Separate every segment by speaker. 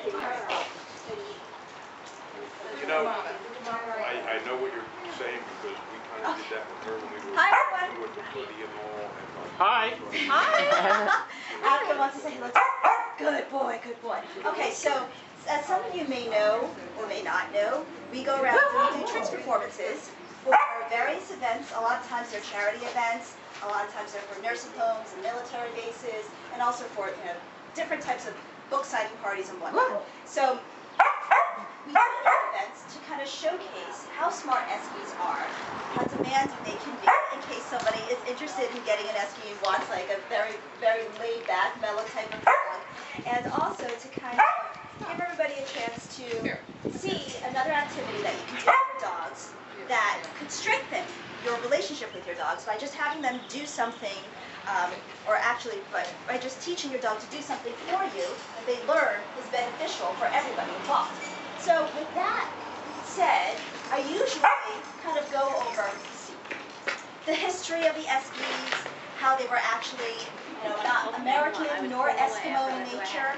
Speaker 1: You know, I know what you're saying because we kind of did that with her when we were with the hoodie and all. And
Speaker 2: Hi.
Speaker 3: Hi. Atka wants to say hello. Good boy, good boy. Okay, so as some of you may know or may not know, we go around and do tricks performances for various events. A lot of times they're charity events. A lot of times they're for nursing homes and military bases, and also for different types of book signing parties and whatnot. So we do these events to kind of showcase how smart Eskies are, how demanding they can be, in case somebody is interested in getting an Esky and wants like a very, very laid-back, mellow type of dog, and also to kind of give everybody a chance to see another activity that you can do with your dogs that could strengthen your relationship with your dogs by just having them do something, or actually by just teaching your dog to do something for you that they learn is beneficial for everybody involved. So with that said, I usually kind of go over the history of the Eskies, how they were actually not American nor Eskimo in nature,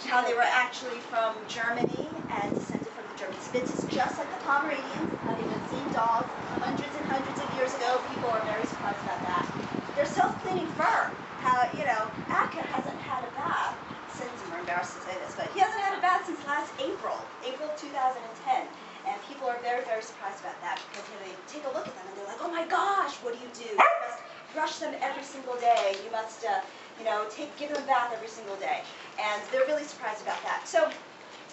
Speaker 3: how they were actually from Germany and descended from the German Spitzes, just like the Pomeranians, how they were the same dogs hundreds and hundreds of years ago. People are very surprised about that. Their self-cleaning fur, how, Atka hasn't had a bath since, I'm embarrassed to say this, but he hasn't had a bath since last April of 2010. And people are very, very surprised about that because they take a look at them and they're like, oh my gosh, what do? You must brush them every single day. You must, give them a bath every single day. And they're really surprised about that. So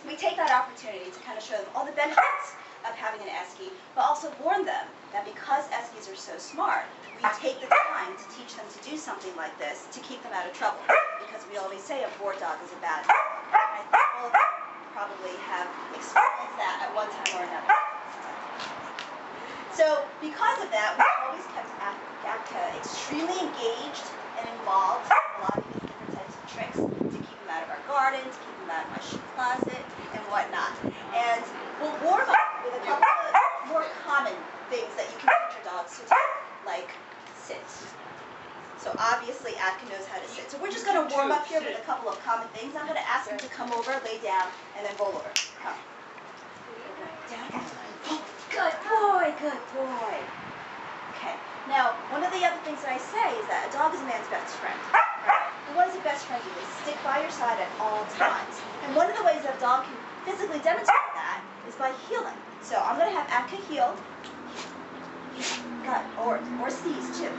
Speaker 3: we take that opportunity to kind of show them all the benefits of having an Esky, but also warn them that because Eskies are so smart, we take the time to teach them to do something like this to keep them out of trouble. Because we always say a bored dog is a bad dog. And I think all of them probably have experienced that at one time or another. So because of that, we've always kept Atka extremely engaged and involved in a lot of these different types of tricks to keep him out of our garden, to keep him out of my shoe closet, and whatnot. And we'll warm up with a couple of more common things that you can teach your dogs to do, like sit. So obviously Atka knows how to sit. So we're just going to warm up here with a couple of common things. I'm going to ask him to come over, lay down, and then roll over. Come. Down. Oh, good boy, good boy. Okay. Now, one of the other things that I say is that a dog is a man's best friend. Right? And what does a best friend do? They stick by your side at all times. And one of the ways that a dog can physically demonstrate that is by heeling. So I'm going to have Atka heel. Good. Or sneeze too.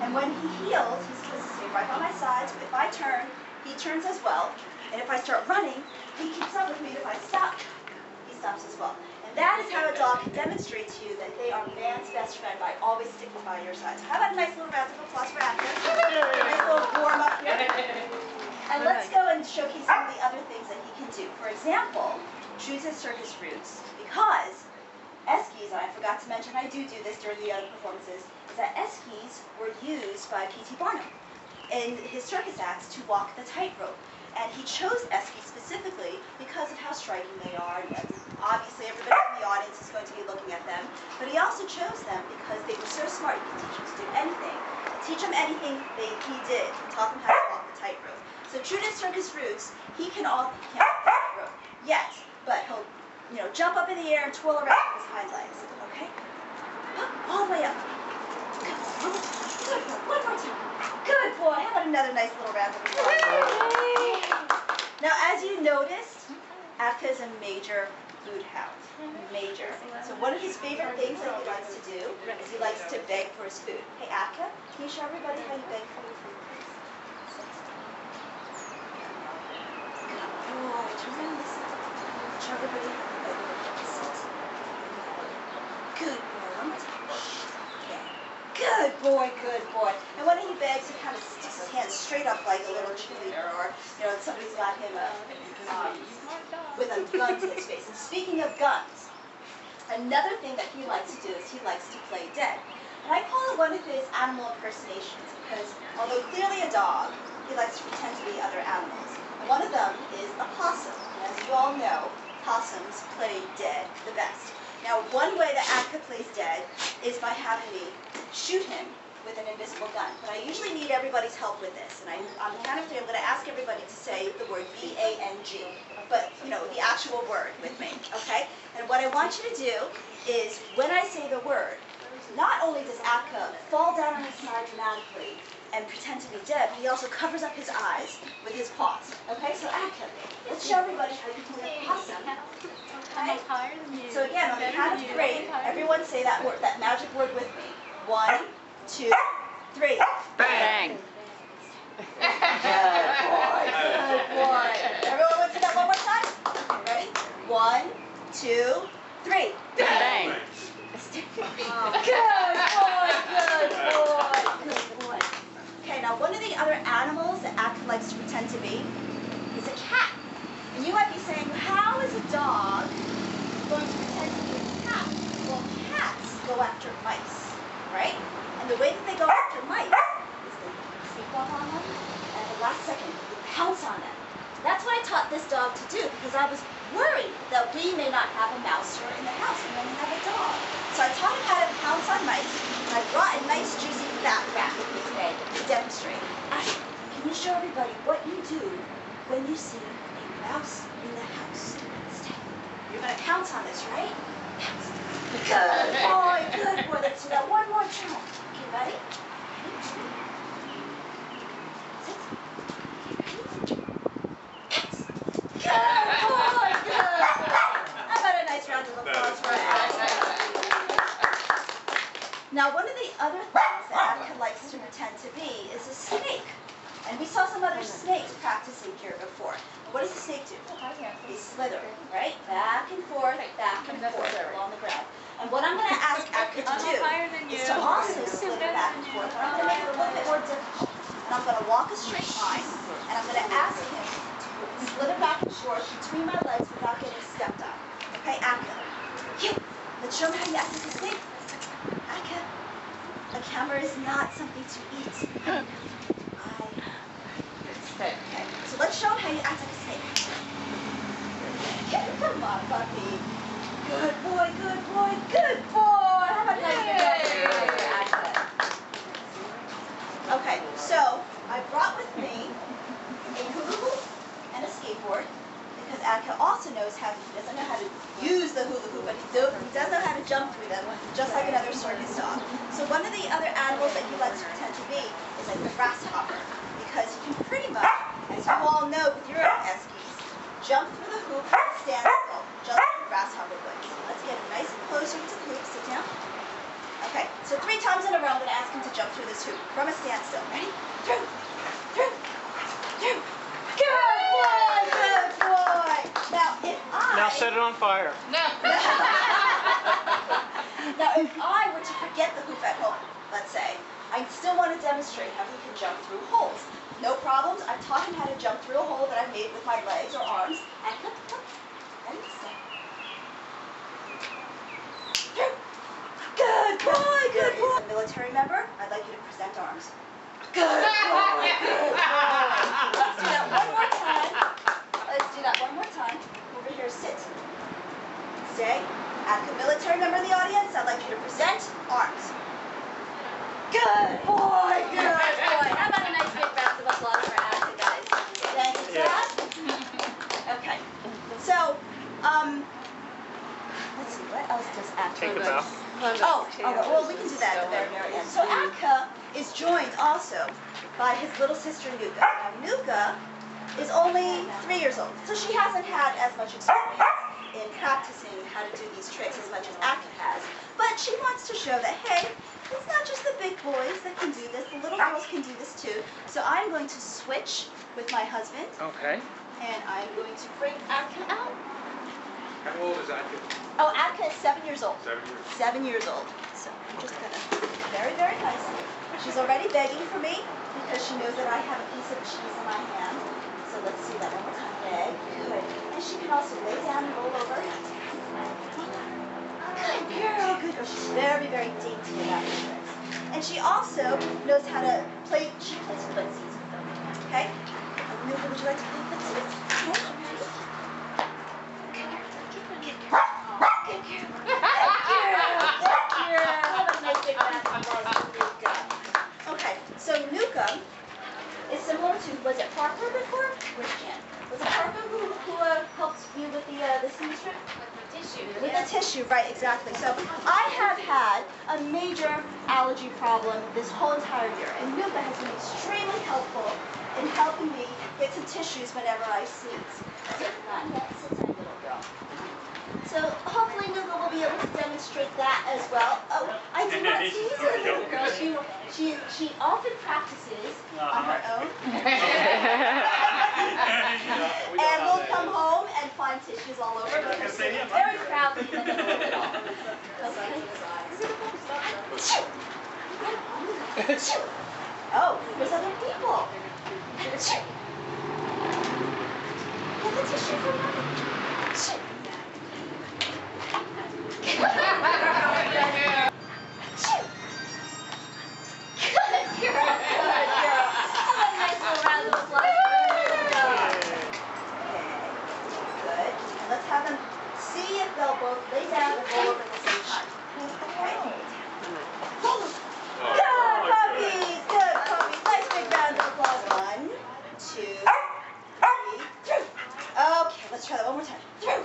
Speaker 3: And when he heels, he's supposed to stay right by my side. So if I turn, he turns as well. And if I start running, he keeps up with me. If I stop, he stops as well. And that is how a dog can demonstrate to you that they are man's best friend by always sticking by your side. So how about a nice little round of applause for Atka? Nice little warm up here. And let's go and showcase some of the other things that he can do. For example, choose his circus routes. Because Eskies, and I forgot to mention, I do this during the other performances, is that Eskies were used by P.T. Barnum in his circus acts to walk the tightrope. And he chose Eskies specifically because of how striking they are. And obviously, everybody in the audience is going to be looking at them. But he also chose them because they were so smart. He could teach them to do anything. To teach them anything, he did. He taught them how to walk the tightrope. So true to his circus roots, he can't walk the tightrope yet, but he'll jump up in the air and twirl around with his hind legs. Okay? All the way up. Good boy. One more time. Good boy. How about another nice little round of applause? Now, as you noticed, Atka is a major food hound. Major. So one of his favorite things that he likes to do is he likes to beg for his food. Hey, Atka, can you show everybody how you beg for your food, please? Good boy. Turn around this side. Show everybody how you beg for your food. Good boy. One more time. Okay. Good boy, good boy. And when he begs, he kind of sticks his hand straight up like a little cheerleader, or somebody's got him with a gun to his face. And speaking of guns, another thing that he likes to do is he likes to play dead. And I call it one of his animal impersonations because although clearly a dog, he likes to pretend to be other animals. And one of them is a possum. And as you all know, possums play dead the best. Now, one way that Atka plays dead is by having me shoot him with an invisible gun. But I usually need everybody's help with this. And on the count of 3, I'm going to ask everybody to say the word B-A-N-G. But, you know, the actual word with me, okay? And what I want you to do is, when I say the word, not only does Atka fall down on his side dramatically and pretend to be dead, but he also covers up his eyes with his paws. Okay, so Atka, let's show everybody how you do an awesome. Okay? So again, on the count of 3, everyone say that word, that magic word with me. 1, 2, 3.
Speaker 2: Bang!
Speaker 3: Good boy. Everyone want to do that one more time? Ready? 1, 2, 3.
Speaker 2: Bang!
Speaker 3: Good boy. Okay, now one of the other animals that Atka likes to pretend to be is a cat. And you might be saying, well, how is a dog going to pretend to be a cat? Well, cats go after mice, right? And the way that they go after mice is they sneak up on them, and at the last second, they pounce on them. That's what I taught this dog to do, because I was worried that we may not have a mouse in the house. We only have a dog. So I taught him how to pounce on mice, and I brought a nice juicy fat rat with me today to demonstrate. Ashley, can you show everybody what you do when you see a mouse in the house? You're going to pounce on this, right? Pounce. Good boy, good boy. Let's do that one more time. Okay, ready? Sit. Good boy, good boy. How about a nice round of applause for Atka? Now, one of the other things that Atka likes to pretend to be is a snake. And we saw some other snakes practicing here before. What does the snake do? They slither, right? Back and forth along the ground. And what I'm going to ask Atka to do is to also slither back and forth. But I'm going to make it a little bit more difficult. And I'm going to walk a straight line, and I'm going to ask him to slither back and forth between my legs without getting stepped on. Okay, Atka? Let's show him how you act like a snake. Atka, a camera is not something to eat. Okay, so let's show him how you act like a snake. Come on, puppy. Good boy, good boy, good boy. How about that? Okay, so I brought with me a hula hoop and a skateboard, because Atka also knows how, he doesn't know how to use the hula hoop, but he does know how to jump through them, just like another circus dog. So one of the other animals that he likes to pretend to be is like a grasshopper, because you can pretty much, as you all know with your Eskies, jump through the hoop and stand still, just like a grasshopper would. So let's get nice and closer to the hoop. Sit down. Okay, so 3 times in a row, I'm going to ask him to jump through this hoop from a standstill. Ready? Through, through, through. Good boy, good boy. Now, if
Speaker 2: Now set it on fire.
Speaker 3: Now, if I were to forget the hoop at home, let's say, I still want to demonstrate how he can jump through holes. No problems. I taught him how to jump through a hole that I made with my legs or arms. And look, ready to stay. Through. Good boy, good boy. Military member, I'd like you to present arms. Good boy, good boy. Let's do that one more time. Let's do that one more time. Over here, sit. Stay. Atka military member in the audience, I'd like you to present arms. Good boy, good boy. How about a nice big round of applause for Atka, guys? Thank you, Dad. Okay. So, let's see, what else does Atka
Speaker 2: Take
Speaker 3: do?
Speaker 2: a bow.
Speaker 3: Well, we can do that at the very, very end. So Atka is joined also by his little sister Nuka. Now, Nuka is only 3 years old, so she hasn't had as much experience in practicing how to do these tricks as much as Atka has. But she wants to show that, hey, it's not just the big boys that can do this, the little girls can do this too. So I'm going to switch with my husband,
Speaker 2: Okay.
Speaker 3: and I'm going to bring Atka out.
Speaker 1: How old is Atka?
Speaker 3: Oh, Atka is 7 years old.
Speaker 1: 7 years.
Speaker 3: 7 years old. So I'm just gonna, very, very nicely. She's already begging for me because she knows that I have a piece of cheese in my hand. So let's see that one more time. Beg. Good. And she can also lay down and roll over. Good girl, good girl. She's very, very dainty about her tricks. And she also knows how to play, she plays footsies with them. Okay? Nuka, would you like to play footsies? Okay, ready? Good girl. Good girl. Good girl. Good girl. How about a nice big round of applause for Nuka? Nuka is similar to, was it Parker before? Which can? Was it Parker who helped you with the seam strip? With the tissue, right, exactly. So I have had a major allergy problem this whole entire year, and Nuka has been extremely helpful in helping me get some tissues whenever I sneeze. Sit, not yet, sit tight, little girl. So hopefully Nuka will be able to demonstrate that as well. Oh, I did not tease her, little girl. She often practices on her own. And we'll come home and find tissues all over, but we're sitting very proudly in the middle of it all. Okay. Oh, there's other people. Get the tissue from mommy. Good girl. Good girl. Have a nice little round of applause. Good. Let's have them see if they'll both lay down and roll over at the same time. Okay. Good puppies. Good puppies. Nice big round of applause. 1, 2, 3, through. Okay, let's try that one more time. Through.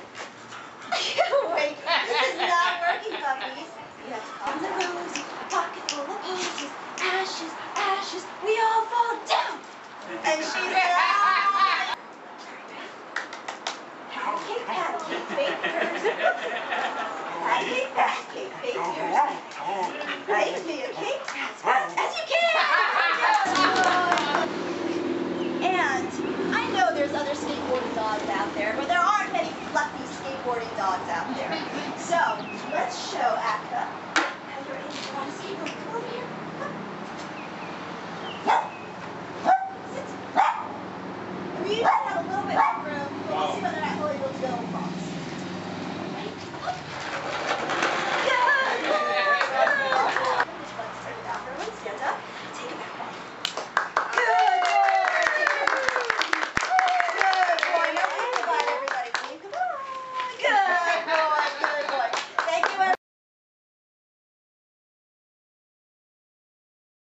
Speaker 3: Wait, this is not working, puppies. You have to calm the rose, pocket full of posies, ashes, ashes, we all fall down. And she's like, pancake, pancake, fakers. Pancake, pancake, fakers. Bake me a cake